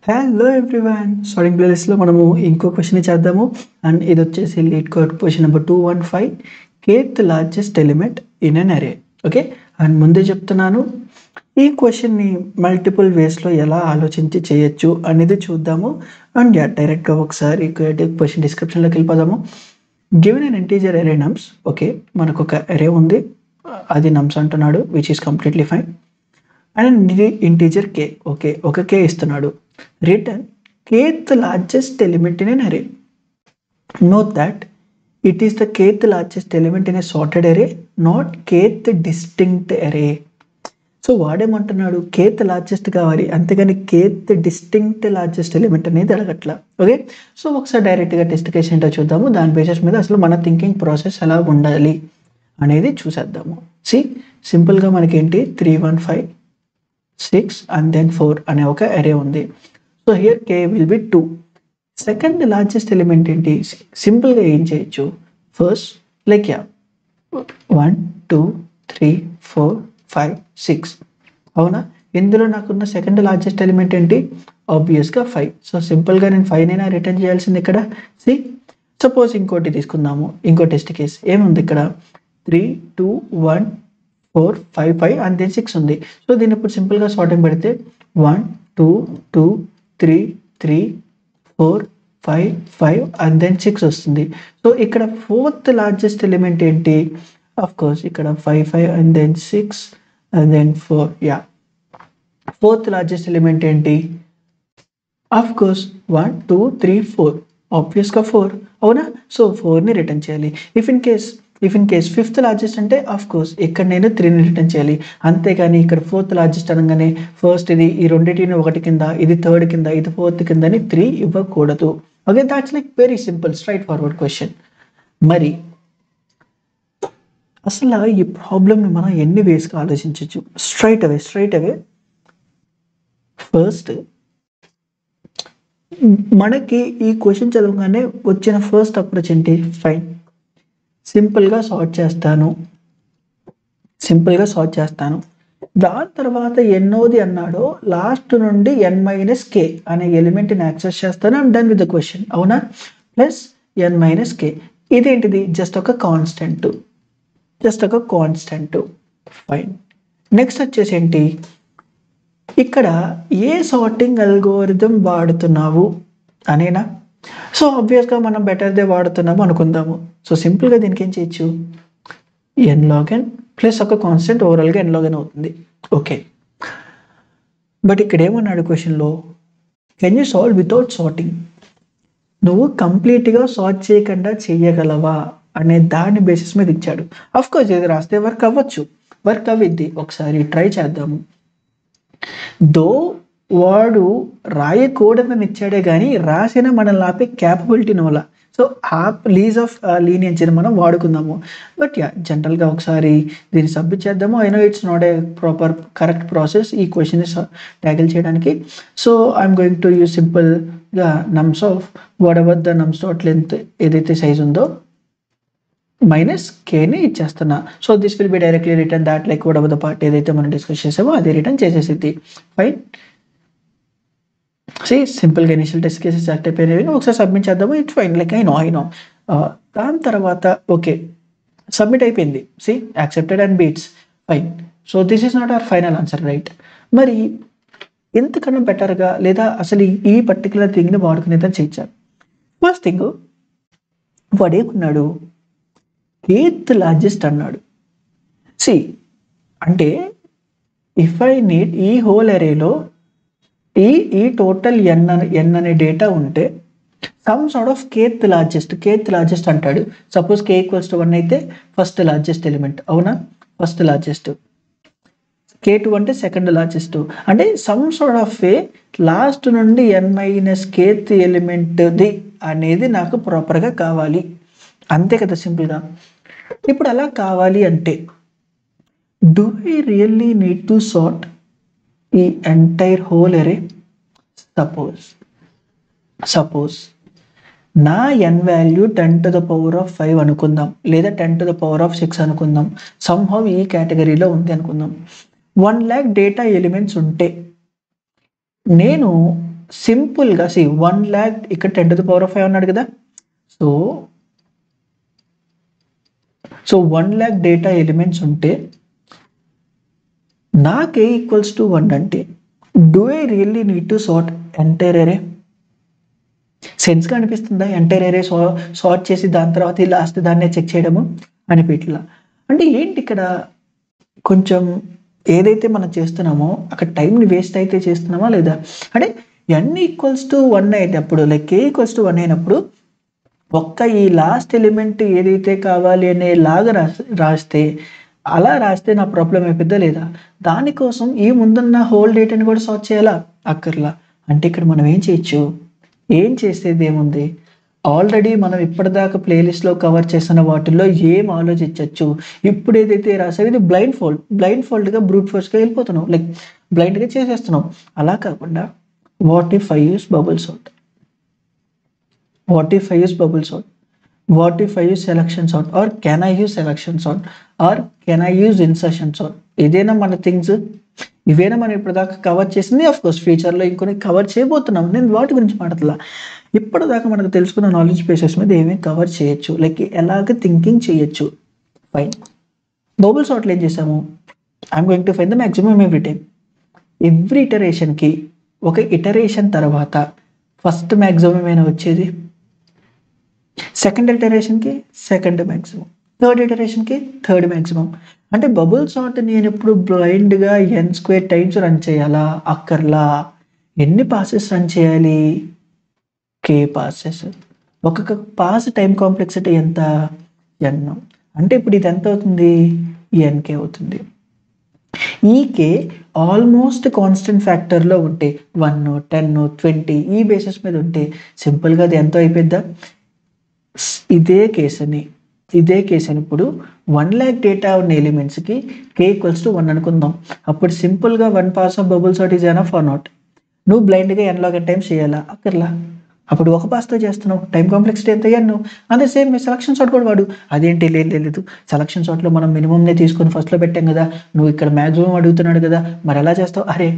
Hello everyone, sorting ప్లేలిస్ట్లో మనము ఇంకో క్వశ్చన్ చేద్దాము. అండ్ ఇది వచ్చేసి LeetCode question number 215, kth largest element in an array. Okay, and ముందే చెప్తున్నాను, ఈ క్వశ్చన్ని మల్టిపుల్ వేస్లో ఎలా ఆలోచించి చేయొచ్చు అనేది చూద్దాము. అండ్ డైరెక్ట్గా ఒకసారి క్వశ్చన్ డిస్క్రిప్షన్లోకి వెళ్ళిపోదాము. గివెన్ అన్ ఇంటీజర్ అరే నమ్స్. ఓకే, మనకు ఒక అరే ఉంది, అది నమ్స్ అంటున్నాడు, which is completely fine. And integer K. Okay, ఒక కే ఇస్తున్నాడు. Return kth largest element in an array. Note that it is the kth largest element in a sorted array, not kth distinct array. So వాడేమంటున్నాడు, kth largest కావాలి, అంతేగాని kth distinct largest element అనేది అడగట్లా. Okay, so ఒకసారి డైరెక్ట్గా test case ఏంటో చూద్దాము. దాని basis మీద అసలు మన థింకింగ్ ప్రాసెస్ ఎలా ఉండాలి అనేది చూసేద్దాము. సింపుల్గా మనకేంటి 3 1 5 6 and then 4 అనే ఒక అరే ఉంది. So here k will be 2. Second largest element ఏంటి, సింపుల్గా ఏం చేయొచ్చు, ఫస్ట్ లైక్ 1 2 3 4 5 6. అవునా, ఇందులో నాకున్న సెకండ్ లార్జెస్ట్ ఎలిమెంట్ ఏంటి, ఆబ్వియస్గా 5. సో సింపుల్గా నేను 5 నైనా రిటర్న్ చేయాల్సింది ఇక్కడ. సపోజ్ ఇంకోటి తీసుకుందాము, ఇంకో టెస్ట్ కేస్ ఏముంది ఇక్కడ, 3 2 1 4 5 5 అండ్ దెన్ 6 ఉంది. సో దీన్ని ఇప్పుడు సింపుల్గా సార్టింగ్ పెడితే 1 2 2 3 3 4 5 5 అండ్ దెన్ 6 వస్తుంది. సో ఇక్కడ ఫోర్త్ లార్జెస్ట్ ఎలిమెంట్ ఏంటి, ఆఫ్ కోర్స్ ఇక్కడ 5 5 and then 6 and then 4. Fourth largest element ఏంటి, ఆఫ్ కోర్స్ 1 2 3 4, ఆబ్వియస్గా 4. అవునా, సో 4ని రిటర్న్ చేయాలి. If in case fifth largest అంటే ఆఫ్ కోర్స్ ఇక్కడ నేను 3ని రిటర్న్ చేయాలి. అంతేగాని ఇక్కడ ఫోర్త్ లార్జెస్ట్ అనగానే ఫస్ట్ ఇది ఈ రెండింటిని 1 కింద, ఇది 3rd కింద, ఇది 4th కింద అని 3 ఇవ్వకూడదు. Okay, that's like very simple straight forward question. మరి అసలు ఈ ప్రాబ్లమ్ని మనం ఎన్ని వేస్గా ఆలోచించవచ్చు, స్ట్రైట్ అవే ఫస్ట్ మనకి ఈ క్వశ్చన్ చదవగానే వచ్చిన ఫస్ట్ అప్రోచ్ ఏంటి, ఫైన్, సింపుల్గా సార్ట్ చేస్తాను. దాని తర్వాత ఎన్నోది అన్నాడో లాస్ట్ నుండి n-k అనే ఎలిమెంట్ని యాక్సెస్ చేస్తాను. I'm done with the question. అవునా, ప్లస్ n-k ఇదేంటిది, జస్ట్ ఒక కాన్స్టెంట్. ఫైన్. నెక్స్ట్ వచ్చేసి ఏంటి, ఇక్కడ ఏ సార్టింగ్ అల్గోరిథం వాడుతున్నావు అనేనా. సో ఆబ్వియస్గా మనం బెటర్దే వాడుతున్నాము అనుకుందాము. సో సింపుల్గా దీనికి ఏం చేయొచ్చు, n log n ప్లస్ ఒక కాన్స్టెంట్, ఓవరాల్గా n log n అవుతుంది. ఓకే, బట్ ఇక్కడ ఏమన్నాడు క్వశ్చన్లో, can you solve without sorting, నువ్వు కంప్లీట్గా సార్ట్ చేయకుండా చేయగలవా అనే దాని బేసిస్ మీద ఇచ్చాడు. అఫ్కోర్స్ ఇది రాస్తే వర్క్ అవ్విద్ది, ఒకసారి ట్రై చేద్దాము. దో వాడు రాయకూడదని ఇచ్చాడే కానీ రాసిన మనల్ని ఆపే క్యాపబిలిటీ నోలా. సో ఆ లీజ్ ఆఫ్ లీనియన్సీని మనం వాడుకుందాము. బట్ జనరల్గా ఒకసారి దీన్ని సబ్మిట్ చేద్దాము. I know it's not a proper correct process ఈ క్వశ్చన్ని ట్యాకిల్ చేయడానికి. So I'm going to use సింపుల్గా nums of whatever the nums dot length ఏదైతే సైజ్ ఉందో మైనస్ కేని ఇచ్చేస్తున్నా. So this will be directly return that like whatever the part ఏదైతే మనం డిస్కస్ చేసామో అది రిటర్న్ చేసేసింది. ఫైన్. సింపుల్గా ఇనిషియల్ టెస్ట్ కేసెస్ యాక్ట్ అయిపోయినవి, ఒకసారి సబ్మిట్ చేద్దాము. It's fine, like I know. దాని తర్వాత ఓకే, సబ్మిట్ అయిపోయింది. Accepted and beats, fine. So this is not our final answer, right? మరి ఎంతకన్నా బెటర్గా లేదా అసలు ఈ పర్టికులర్ థింగ్ని వాడుకునేదని చేయించారు. ఫస్ట్ థింగ్ వాడేకున్నాడు, కేత్ లార్జెస్ట్ అన్నాడు. అంటే ఇఫ్ ఐ నీడ్ ఈ హోల్ అరేలో ఈ టోటల్ n అనే డేటా ఉంటే some sort of kth largest అంటాడు. సపోజ్ k = 1 అయితే ఫస్ట్ లార్జెస్ట్ ఎలిమెంట్, అవునా, ఫస్ట్ లార్జెస్ట్. k2 అంటే సెకండ్ లార్జెస్ట్. అంటే సమ్ సార్ట్ ఆఫ్ లాస్ట్ నుండి n-kth ఎలిమెంట్ది అనేది నాకు ప్రాపర్గా కావాలి, అంతే కదా, సింపుల్గా. ఇప్పుడు అలా కావాలి అంటే do I really need to sort ఈ ఎంటైర్ హోల్ అరే? సపోజ్ నా n వాల్యూ 10⁵ అనుకుందాం, లేదా 10⁶ అనుకుందాం. సమ్హౌ ఈ కేటగిరీలో ఉంది అనుకుందాం. 1 lakh డేటా ఎలిమెంట్స్ ఉంటే నేను సింపుల్గా సి 1 lakh ఇక్కడ 10⁵ అన్నాడు కదా. సో 1 lakh డేటా ఎలిమెంట్స్ ఉంటే నాకు ఏ ఈక్వల్స్ టు 1 అంటే do I really need to sort entire అరే? సెన్స్గా అనిపిస్తుందా ఎంటైర్ అరే సార్ట్ చేసి దాని తర్వాత ఈ లాస్ట్ దాన్నే చెక్ చేయడము అనిపించలా. అంటే ఏంటి ఇక్కడ కొంచెం ఏదైతే మనం చేస్తున్నామో అక్కడ టైంని వేస్ట్ అయితే చేస్తున్నామా లేదా? అంటే n ఈక్వల్స్ టు 1 అయినప్పుడు లైక్ k ఈక్వల్స్ టు 1 అయినప్పుడు ఒక్క ఈ లాస్ట్ ఎలిమెంట్ ఏదైతే కావాలి అనే లాగా రాస్తే అలా రాస్తే నా ప్రాబ్లం అయిపోద్దా లేదా? దానికోసం ఈ ముందున్న హోల్ డేటాని కూడా సార్ట్ చేయాలా? అక్కర్లా. అంటే ఇక్కడ మనం ఏం చేయొచ్చు, ఏం చేసేది ఏముంది, ఆల్రెడీ మనం ఇప్పటిదాకా ప్లేలిస్ట్లో కవర్ చేసిన వాటిల్లో ఏం ఆలోచించవచ్చు. ఇప్పుడు ఏదైతే రాసేది ఇది బ్లైండ్ ఫోల్డ్గా బ్రూట్ ఫోర్స్గా వెళ్ళిపోతున్నాం, లైక్ బ్లైండ్గా చేసేస్తున్నాం. అలా కాకుండా what if I use bubble sort, what if I use bubble sort, what if I use selection sort, or can I use selection sort, or can I use insertion sort? ఇదేనా మన things, ఇవేనా మనం ఇప్పటిదాకా cover చేసింది. Of course ఫ్యూచర్లో ఇంకొన్ని cover చేయబోతున్నాం, నేను వాటి గురించి మాట్లాడలా. ఇప్పటిదాకా మనకు తెలుసుకున్న నాలెడ్జ్ బేసెస్ మీద ఏమేమి కవర్ చేయొచ్చు, లైక్ ఎలాగ థింకింగ్ చేయొచ్చు. ఫైన్, బబుల్ సార్ట్లో ఏం చేసాము, I'm going to find the maximum every time. Every ఇటరేషన్కి ఒక ఇటరేషన్ తర్వాత ఫస్ట్ మ్యాక్సిమం ఏమైనా వచ్చేది, సెకండ్ ఇటరేషన్కి సెకండ్ మ్యాక్సిమం, థర్డ్ ఇటరేషన్కి థర్డ్ మ్యాక్సిమం. అంటే బబుల్ సార్ట్ నేను ఇప్పుడు బ్లైండ్గా n² టైమ్స్ రన్ చేయాలా? అక్కర్లా. ఎన్ని పాసెస్ రన్ చేయాలి? k passes. ఒక్కొక్క పాస్ టైం కాంప్లెక్సిటీ ఎంత? n. అంటే ఇప్పుడు ఇది ఎంత అవుతుంది? nk అవుతుంది. ఈ k ఆల్మోస్ట్ కాన్స్టెంట్ ఫ్యాక్టర్లో ఉంటే 1, 10, 20 ఈ బేసిస్ మీద ఉంటే సింపుల్గా అది ఎంతో అయిపోద్దా? ఇదే కేసుని ఇప్పుడు 1 lakh డేటా ఉన్న ఎలిమెంట్స్కి k ఈక్వల్స్ టు 1 అనుకుందాం. అప్పుడు సింపుల్గా 1 pass of bubble sort is enough or not? నువ్వు బ్లైండ్గా n log n టైమ్స్ చేయాలా? అక్కర్లా. అప్పుడు ఒక పాస్తో చేస్తున్నావు, టైం కాంప్లెక్సిటీ ఎంత n. అదే సేమ్ సెలక్షన్ సార్ట్ కూడా వాడు. అదేంటి లేదు, సెలక్షన్ సార్ట్లో మనం మినిమంనే తీసుకొని ఫస్ట్లో పెట్టాం కదా, నువ్వు ఇక్కడ మ్యాక్సిమం అడుగుతున్నాడు కదా, మరి ఎలా చేస్తావు? అరే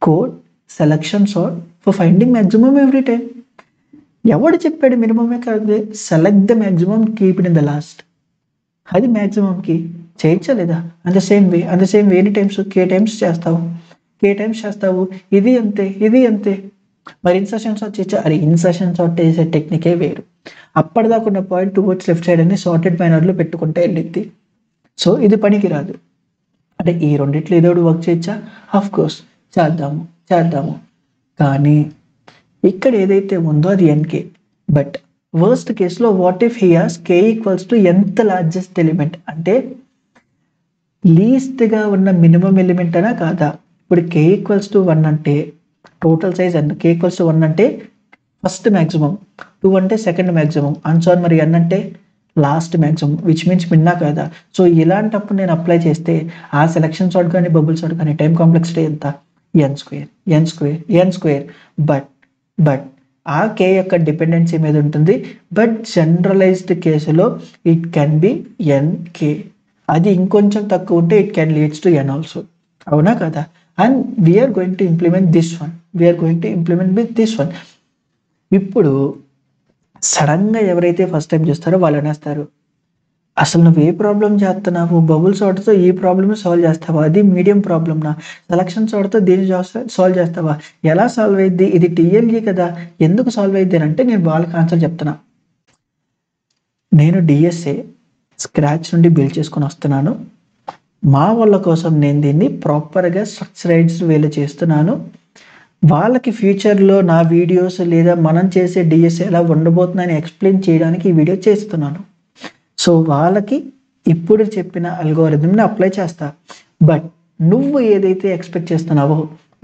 code selection sort for finding maximum every time. ఎవడు చెప్పాడు మినిమమే కాదు? Select the maximum, keep it in the last. అది మ్యాక్సిమంకి చేయించలేదా? అండ్ ద సేమ్ వే ఎన్ని టైమ్స్? k టైమ్స్ చేస్తావు. ఇది అంతే. మరి ఇన్సర్షన్ సార్ట్ చేయొచ్చా? అరే ఇన్సర్షన్ సార్ట్ చేసే టెక్నికే వేరు. అప్పటిదాకా ఉన్న పాయింట్ టువర్డ్స్ లెఫ్ట్ సైడ్ అని సార్టెడ్ మైనర్లో పెట్టుకుంటే వెళ్ళిద్ది. సో ఇది పనికి రాదు. అంటే ఈ రెండిట్లో ఏదో వర్క్ చేయొచ్చా? ఆఫ్ కోర్స్ చేద్దాము. కానీ ఇక్కడ ఏదైతే ఉందో అది nk. బట్ వర్స్ట్ కేసులో what if he has k equals to ఎంత లార్జెస్ట్ ఎలిమెంట్, అంటే లీస్ట్గా ఉన్న మినిమం ఎలిమెంట్ అనా కాదా? ఇప్పుడు k ఈక్వల్స్ టు 1 అంటే టోటల్ సైజ్ ఎంత? k ఈక్వల్స్ టు 1 అంటే ఫస్ట్ మ్యాక్సిమం, 2 అంటే సెకండ్ మ్యాక్సిమం, అన్సార్ మరి n అంటే లాస్ట్ మ్యాక్సిమం, విచ్ మీన్స్ మిన్నా కాదా? సో ఇలాంటప్పుడు నేను అప్లై చేస్తే ఆ సెలక్షన్ సార్ట్ కానీ బబుల్ సార్ట్ కానీ టైం కాంప్లెక్సిటీ ఎంత? n square. బట్ ఆ k యొక్క డిపెండెన్సీ మీద ఉంటుంది. బట్ జనరలైజ్డ్ కేసులో ఇట్ కెన్ బి nk. అది ఇంకొంచెం తక్కువ ఉంటే it can leads to n also. అవునా కదా? And we're going to implement this one. ఇప్పుడు సడన్గా ఎవరైతే ఫస్ట్ టైం చూస్తారో వాళ్ళు అనేస్తారు, అసలు నువ్వు ఏ ప్రాబ్లం చేస్తున్నావు? బబుల్ సార్ట్తో ఈ ప్రాబ్లమ్ సాల్వ్ చేస్తావా? అది మీడియం ప్రాబ్లమ్నా? సెలక్షన్ సార్ట్తో దీన్ని సాల్వ్ చేస్తావా? ఎలా సాల్వ్ అయ్యిద్ది? ఇది TLE కదా, ఎందుకు సాల్వ్ అయ్యిద్ది అని అంటే నేను వాళ్ళకి ఆన్సర్ చెప్తున్నా. నేను DSA స్క్రాచ్ నుండి బిల్డ్ చేసుకొని వస్తున్నాను. మా వాళ్ళ కోసం నేను దీన్ని ప్రాపర్గా స్ట్రక్చరైజ్డ్ వేలో చేస్తున్నాను. వాళ్ళకి ఫ్యూచర్లో నా వీడియోస్ లేదా మనం చేసే DSA ఎలా ఉండబోతుందని ఎక్స్ప్లెయిన్ చేయడానికి ఈ వీడియో చేస్తున్నాను. సో వాళ్ళకి ఇప్పుడు చెప్పిన అల్గోరిథంని అప్లై చేస్తా. బట్ నువ్వు ఏదైతే ఎక్స్పెక్ట్ చేస్తున్నావో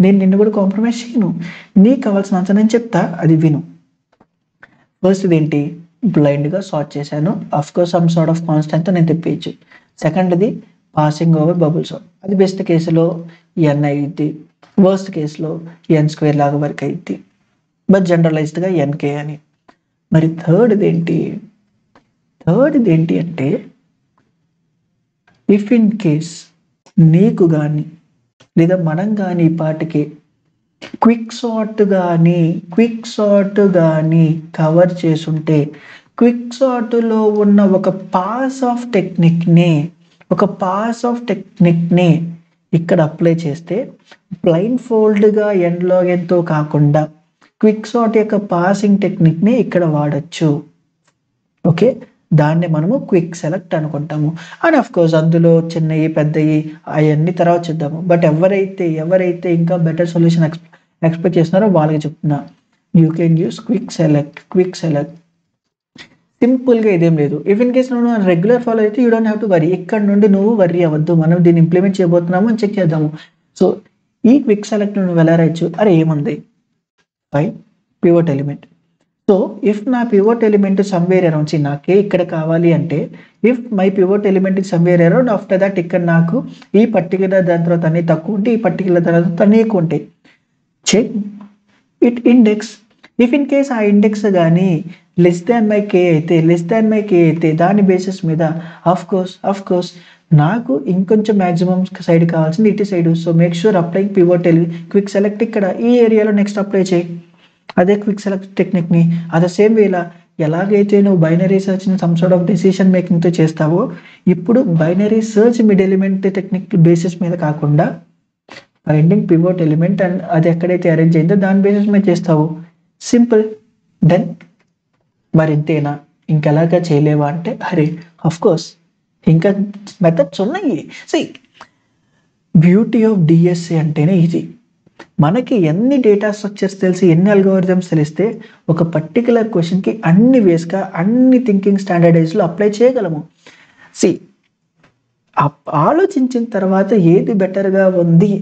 నేను నిన్ను కూడా కాంప్రమైజ్ చేయను. నీకు కావాల్సిన ఆన్సర్ నేను చెప్తా, అది విను. ఫస్ట్ ఇదేంటి? బ్లైండ్గా సార్ట్ చేశాను. అఫ్కోర్స్ సమ్ సార్ట్ ఆఫ్ కాన్స్టెంట్తో నేను తెప్పించు. సెకండ్ది పాసింగ్ ఓవర్ బబుల్ సార్ట్. అది బెస్ట్ కేసులో n అయ్యిద్ది, వర్స్ట్ కేసులో n² లాగా వర్క్ అయ్యిద్ది. బట్ జనరలైజ్డ్గా nk అని. మరి థర్డ్ది ఏంటి అంటే ఇఫ్ ఇన్ కేస్ నీకు కానీ లేదా మనం కానీ ఈ పాటికి క్విక్ సార్ట్ కానీ కవర్ చేసుంటే, క్విక్ సార్ట్లో ఉన్న ఒక పాస్ ఆఫ్ టెక్నిక్ని ఇక్కడ అప్లై చేస్తే బ్లైండ్ ఫోల్డ్గా ఎండ్ లాగిన్తో కాకుండా క్విక్ సార్ట్ యొక్క పాసింగ్ టెక్నిక్ని ఇక్కడ వాడచ్చు. ఓకే, దాన్ని మనము క్విక్ సెలెక్ట్ అనుకుంటాము. అండ్ ఆఫ్ కోర్స్ అందులో చిన్నవి పెద్దవి అవన్నీ తర్వాత చూద్దాము. బట్ ఎవరైతే ఇంకా బెటర్ సొల్యూషన్ ఎక్స్పెక్ట్ చేస్తున్నారో వాళ్ళకి చెప్తున్నా, you can use quick select. సింపుల్గా ఇదేం లేదు. ఇఫ్ ఇన్ కేస్ నువ్వు రెగ్యులర్ ఫాలో అయితే you don't have to worry. ఇక్కడ నుండి నువ్వు వరీ అవ్వద్దు, మనం దీన్ని ఇంప్లిమెంట్ చేయబోతున్నాము అని చెక్ చేద్దాము. సో ఈ క్విక్ సెలెక్ట్ నువ్వు ఎలా రాయొచ్చు, అరే ఏముంది, fine pivot element. So if నా పివట్ ఎలిమెంట్ సమ్వేర్ అరౌండ్, నాకే ఇక్కడ కావాలి అంటే if my pivot element is somewhere around, after that ఇక్కడ నాకు ఈ పర్టికులర్ దాని తర్వాత అన్ని తక్కువ ఉంటే, ఈ పర్టికులర్ దాని తర్వాత అన్ని ఎక్కువ ఉంటాయి. Check it index. If in case ఆ ఇండెక్స్ కానీ లెస్ దాన్ మై కే అయితే దాని బేసిస్ మీద ఆఫ్ కోర్స్ నాకు ఇంకొంచెం మ్యాక్సిమం సైడ్ కావాల్సింది ఇటు side. So make sure applying pivot quick select ఇక్కడ ఈ ఏరియాలో నెక్స్ట్ అప్లై చేయి. అదే క్విక్ సెలెక్ట్ టెక్నిక్ని అదే సేమ్ వేలా ఎలాగైతే నువ్వు బైనరీ సర్చ్ని సమ్ సార్ట్ ఆఫ్ డెసిషన్ మేకింగ్తో చేస్తావో, ఇప్పుడు binary search mid element technique basis మీద కాకుండా ఫైండింగ్ పివట్ ఎలిమెంట్ అండ్ అది ఎక్కడైతే అరేంజ్ అయిందో దాని బేసిస్ మీద చేస్తావు. Simple, done. మరి ఇంతేనా, ఇంకెలాగా చేయలేవా అంటే, అరే ఆఫ్ కోర్స్ ఇంకా మెథడ్స్ ఉన్నాయి. సి బ్యూటీ ఆఫ్ డిఎస్ఏ అంటేనే ఇది. మనకి ఎన్ని డేటా స్ట్రక్చర్స్ తెలిసి, ఎన్ని అల్గోరిథమ్స్ తెలిస్తే ఒక పర్టికులర్ క్వశ్చన్కి అన్ని వేస్గా అన్ని థింకింగ్ స్టాండర్డైజ్లో అప్లై చేయగలము. సి ఆలోచించిన తర్వాత ఏది బెటర్గా ఉంది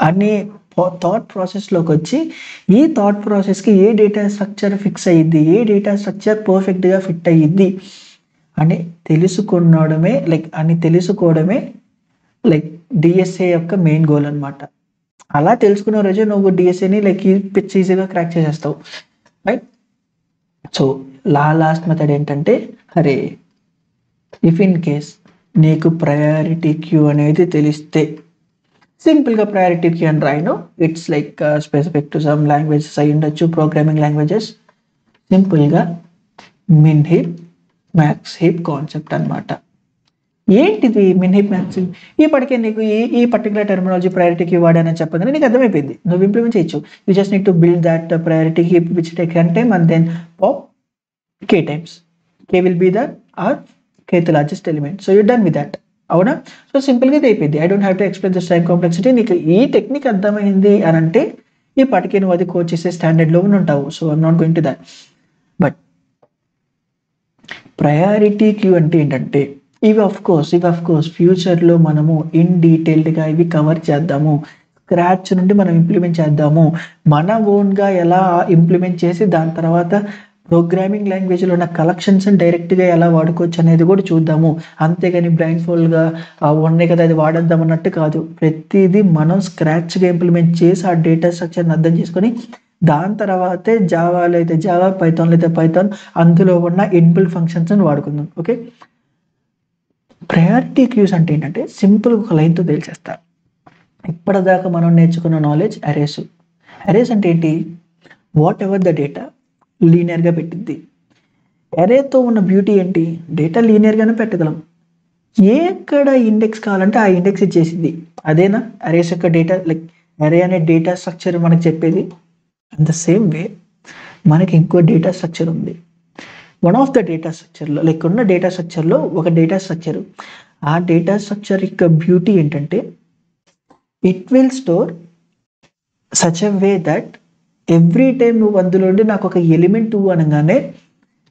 అనే థాట్ ప్రాసెస్లోకి వచ్చి, ఈ థాట్ ప్రాసెస్కి ఏ డేటా స్ట్రక్చర్ ఫిక్స్ అయ్యిద్ది, ఏ డేటా స్ట్రక్చర్ పర్ఫెక్ట్గా ఫిట్ అయ్యిద్ది అని తెలుసుకోవడమే డిఎస్ఏ యొక్క మెయిన్ గోల్ అనమాట. అలా తెలుసుకున్న రోజు నువ్వు డిఎస్ఏని ఈజీగా క్రాక్ చేసేస్తావు, రైట్. సో లాస్ట్ మెథడ్ ఏంటంటే, అరే ఇఫ్ ఇన్ కేస్ నీకు ప్రయారిటీ క్యూ అనేది తెలిస్తే, సింపుల్గా ప్రయారిటీ క్యూ అని రాయను. It's specific to some languages అయి ఉండొచ్చు, ప్రోగ్రామింగ్ లాంగ్వేజెస్. సింపుల్గా min heap max heap concept అనమాట. ఏంటిది మిన్ హీప్ మ్యాక్స్ హీప్? ఇప్పటికే నీకు ఈ పర్టికులర్ టెర్మినాలజీ ప్రయారిటీ క్యూ వాడానని చెప్పగానే నీకు అర్థమైపోయింది, నువ్వు ఇంప్లిమెంట్ చేయొచ్చు. You just need to build that priority heap which take time and then pop k times. K will be the kth largest element. So you're done with that. అవునా? So సింపుల్గా ఇది అయిపోయింది. I don't have to explain this time complexity. నీకు ఈ technique అర్థమైంది అని అంటే ఈ పటికే నువ్వు అది కోచ్ చేసే స్టాండర్డ్లో ఉంటావు. So I'm not going to that. But priority queue అంటే ఏంటంటే, ఇవి ఆఫ్ కోర్స్ ఫ్యూచర్లో మనము ఇన్ డీటెయిల్డ్గా ఇవి కవర్ చేద్దాము. స్క్రాచ్ నుండి మనం ఇంప్లిమెంట్ చేద్దాము. మన ఓన్గా ఎలా ఇంప్లిమెంట్ చేసి దాని తర్వాత ప్రోగ్రామింగ్ లాంగ్వేజ్లో ఉన్న కలెక్షన్స్ డైరెక్ట్గా ఎలా వాడుకోవచ్చు అనేది కూడా చూద్దాము. అంతేగాని బ్లైండ్ ఫోల్డ్గా ఉన్నాయి కదా అది వాడేద్దాం అన్నట్టు కాదు. ప్రతిదీ మనం స్క్రాచ్గా ఇంప్లిమెంట్ చేసి ఆ డేటా స్ట్రక్చర్ని అర్థం చేసుకొని దాని తర్వాతే జావాలో అయితే జావా, పైథాన్లో అయితే పైథాన్, అందులో ఉన్న ఇన్బిల్ట్ ఫంక్షన్స్ని వాడుకుందాం. ఓకే, ప్రయారిటీ క్యూస్ అంటే ఏంటంటే సింపుల్గా ఒక లైన్తో తేల్చేస్తారు. ఇప్పటిదాకా మనం నేర్చుకున్న నాలెడ్జ్ అరేస్ అంటే ఏంటి? వాట్ ఎవర్ ద డేటా లీనియర్గా పెట్టిద్ది. అరేతో ఉన్న బ్యూటీ ఏంటి? డేటా లీనియర్గానే పెట్టగలం. ఎక్కడ ఇండెక్స్ కావాలంటే ఆ ఇండెక్స్ ఇచ్చేసింది. అదేనా అరేస్ యొక్క డేటా? అరే అనే డేటా స్ట్రక్చర్ మనకు చెప్పేది. అండ్ ద సేమ్ వే మనకి ఇంకో డేటా స్ట్రక్చర్ ఉంది. వన్ ఆఫ్ ద డేటా స్ట్రక్చర్లో ఉన్న డేటా స్ట్రక్చర్లో ఒక డేటా స్ట్రక్చర్. ఆ డేటా స్ట్రక్చర్ యొక్క బ్యూటీ ఏంటంటే it will store such a way that every time నువ్వు అందులో నాకు ఒక ఎలిమెంట్ టూ అనగానే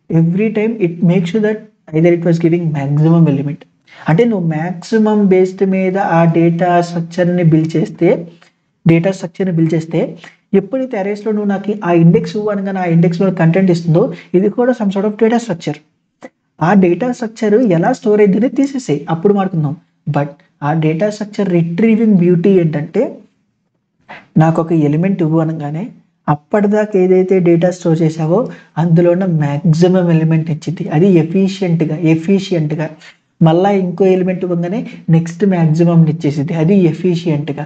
every time it make sure that either it was giving maximum element. అంటే నువ్వు మ్యాక్సిమం బేస్డ్ మీద ఆ డేటా స్ట్రక్చర్ని బిల్డ్ చేస్తే ఎప్పుడైతే అరేస్లో నువ్వు నాకు ఆ ఇండెక్స్ అనగానే ఆ ఇండెక్స్లో కంటెంట్ ఇస్తుందో ఇది కూడా some sort of data structure. ఆ డేటా స్ట్రక్చర్ ఎలా స్టోర్ అయిందని తీసేసాయి, అప్పుడు మాట్లాడుకుందాం. బట్ ఆ డేటా స్ట్రక్చర్ రిట్రీవింగ్ బ్యూటీ ఏంటంటే నాకు ఒక ఎలిమెంట్ అనగానే అప్పటిదాకా ఏదైతే డేటా స్టోర్ చేసావో అందులో ఉన్న మ్యాక్సిమం ఎలిమెంట్ ఇచ్చింది. అది ఎఫిషియెంట్గా మళ్ళీ ఇంకో ఎలిమెంట్ ఇవ్వగానే నెక్స్ట్ మ్యాక్సిమం ఇచ్చేసింది. అది ఎఫిషియెంట్గా.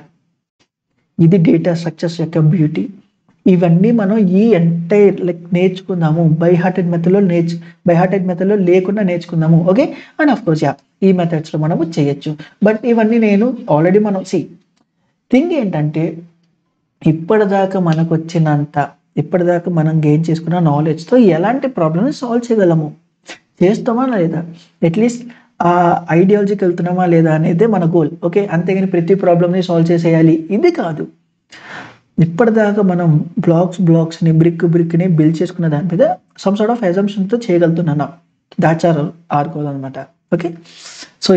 ఇది డేటా స్ట్రక్చర్స్ యొక్క బ్యూటీ. ఇవన్నీ మనం ఈ ఎంటైర్ నేర్చుకుందాము బై హార్టెడ్ మెథడ్లో లేకుండా నేర్చుకుందాము. ఓకే, అండ్ ఆఫ్ కోర్స్ ఈ మెథడ్స్లో మనము చేయొచ్చు. బట్ ఇవన్నీ నేను ఆల్రెడీ మనం థింగ్ ఏంటంటే ఇప్పటిదాకా మనం గెయిన్ చేసుకున్న నాలెడ్జ్తో ఎలాంటి ప్రాబ్లమ్ని సాల్వ్ చేయగలము, చేస్తామా లేదా, అట్లీస్ట్ ఆ ఐడియాలజీకి వెళ్తున్నామా లేదా అనేదే మన గోల్. ఓకే, అంతేగాని ప్రతి ప్రాబ్లమ్ని సాల్వ్ చేసేయాలి ఇది కాదు. ఇప్పటిదాకా మనం బ్లాక్స్ని బ్రిక్ని బిల్డ్ చేసుకున్న దాని మీద సమ్ సార్ట్ ఆఫ్ అజంప్షన్తో చేయగలుగుతున్నాను. దాట్స్ ఆర్ గోల్ అనమాట. ఓకే, సో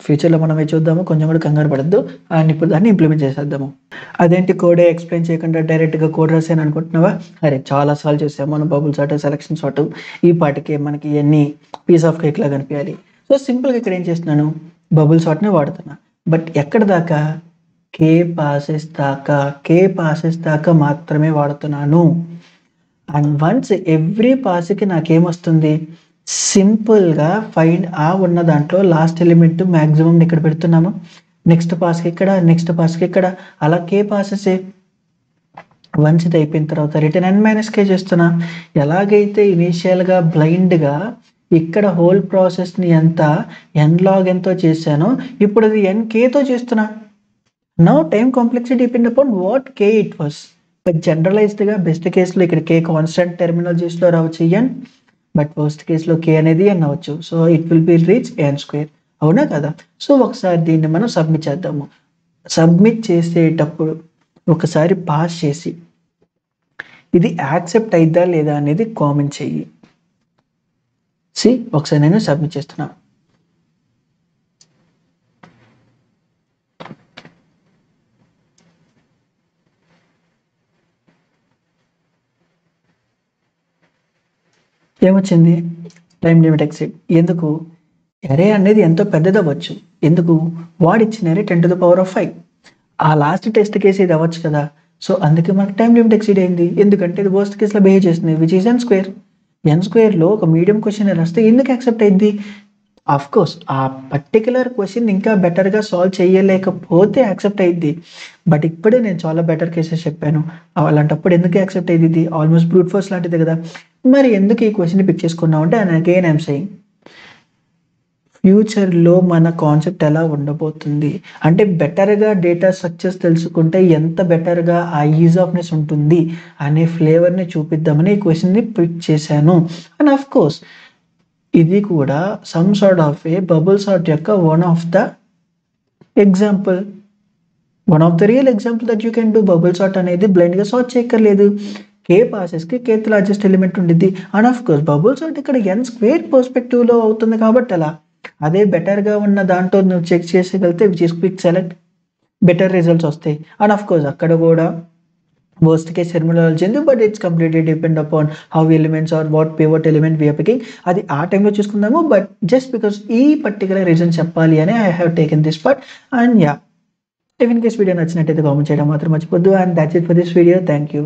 ఫ్యూచర్లో మనం చూద్దాము, కొంచెం కూడా కంగారు పడద్దు, అండ్ ఇప్పుడు దాన్ని ఇంప్లిమెంట్ చేసేద్దాము. అదేంటి కోడే ఎక్స్ప్లెయిన్ చేయకుండా డైరెక్ట్గా కోడ్ రాసాను అనుకుంటున్నావా? అరే చాలా సార్లు చేసాము మనం బబుల్ సార్ట్, సెలక్షన్ సార్ట్, ఈ పాటికి మనకి ఇవన్నీ పీస్ ఆఫ్ కేక్ లాగా కనిపించాలి. సో సింపుల్గా ఇక్కడ ఏం చేస్తున్నాను, బబుల్ సార్ట్నే వాడుతున్నా. బట్ ఎక్కడ దాకా, కే పాసెస్ దాకా మాత్రమే వాడుతున్నాను. అండ్ వన్స్ ఎవ్రీ పాస్కి నాకేమొస్తుంది, సింపుల్గా ఫైండ్ ఉన్న దాంట్లో లాస్ట్ ఎలిమెంట్ మ్యాక్సిమం ఇక్కడ పెడుతున్నాము, నెక్స్ట్ పాస్కి ఇక్కడ అలా కే పాసెసే. వన్స్ ఇది అయిపోయిన తర్వాత రిటర్న్ n-k చేస్తున్నా. ఎలాగైతే ఇనీషియల్గా బ్లైండ్గా ఇక్కడ హోల్ ప్రాసెస్ని ఎంత n-log ఎంతో చేశానో ఇప్పుడు అది n-kతో చేస్తున్నా. Now time complexity depend upon what k it was. But జనరలైజ్డ్గా బెస్ట్ కేసులో ఇక్కడ k కాన్స్టెంట్ టెర్మినాలజీస్లో రావచ్చు n, బట్ వర్స్ట్ కేసులో k అనేది n అవ్వచ్చు. So it will be reach n², అవునా కదా? సో ఒకసారి దీన్ని మనం సబ్మిట్ చేద్దాము. సబ్మిట్ చేసేటప్పుడు ఒకసారి పాస్ చేసి ఇది యాక్సెప్ట్ అయిద్దా లేదా అనేది కామెంట్ చెయ్యి. ఒకసారి నేను సబ్మిట్ చేస్తున్నా. ఏమొచ్చింది, టైం లిమిట్ ఎక్సీడ్. ఎందుకు? అరే అనేది ఎంతో పెద్దదవ్వచ్చు. ఎందుకు? వాడిచ్చిన అరే 10⁵. ఆ లాస్ట్ టెస్ట్ కేసు ఇది అవ్వచ్చు కదా. సో అందుకే మనకు టైం లిమిట్ ఎక్సీడ్ అయింది. ఎందుకంటే ఇది వర్స్ట్ కేసులో బిహేవ్ చేస్తుంది, విచ్ ఈస్ n². ఒక మీడియం క్వశ్చన్ రాస్తే ఎందుకు యాక్సెప్ట్ అయింది? ఆఫ్ కోర్స్ ఆ పర్టికులర్ క్వశ్చన్ ఇంకా బెటర్గా సాల్వ్ చేయలేకపోతే యాక్సెప్ట్ అయింది. బట్ ఇప్పుడే నేను చాలా బెటర్ కేసెస్ చెప్పాను, అలాంటప్పుడు ఎందుకు యాక్సెప్ట్ అయ్యింది? ఆల్మోస్ట్ బ్రూట్ ఫోర్స్ లాంటిది కదా. మరి ఎందుకు ఈ క్వశ్చన్ పిక్ చేసుకున్నావు అంటే, అండ్ అగైన్ ఐఎమ్ సెయింగ్ ఫ్యూచర్లో మన కాన్సెప్ట్ ఎలా ఉండబోతుంది అంటే, బెటర్గా డేటా స్ట్రక్చర్స్ తెలుసుకుంటే ఎంత బెటర్గా ఆ ఈజ్ ఆఫ్నెస్ ఉంటుంది అనే ఫ్లేవర్ని చూపిద్దామని ఈ క్వశ్చన్ని పిక్ చేశాను. అండ్ ఆఫ్ కోర్స్ ఇది కూడా some sort of a bubble sort యొక్క one of the real example that you can do. Bubble sort అనేది బ్లైండ్గా సార్ట్ చేయక్కర్లేదు. కే పాసెస్కి కేత్ లార్జెస్ట్ ఎలిమెంట్ ఉండిద్ది. And of course bubble sort ఇక్కడ n² పర్స్పెక్టివ్లో అవుతుంది కాబట్టి అలా. అదే బెటర్గా ఉన్న దాంట్లో నువ్వు చెక్ చేసేగలిగితే which is quick select, better results వస్తాయి. అండ్ ఆఫ్ కోర్స్ అక్కడ కూడా వర్స్ట్ కేస్ టెర్మినాలజీ ఉంది, but it's completely depend upon how elements are what pivot element we're picking. అది ఆ టైంలో చూసుకుందాము. బట్ జస్ట్ బికాస్ ఈ పర్టికులర్ రీజన్ చెప్పాలి అని I have taken this part. And if in case video నచ్చినట్టయితే comment చేయడం మాత్రం మర్చిపోద్దు. And that's it for this video. Thank you.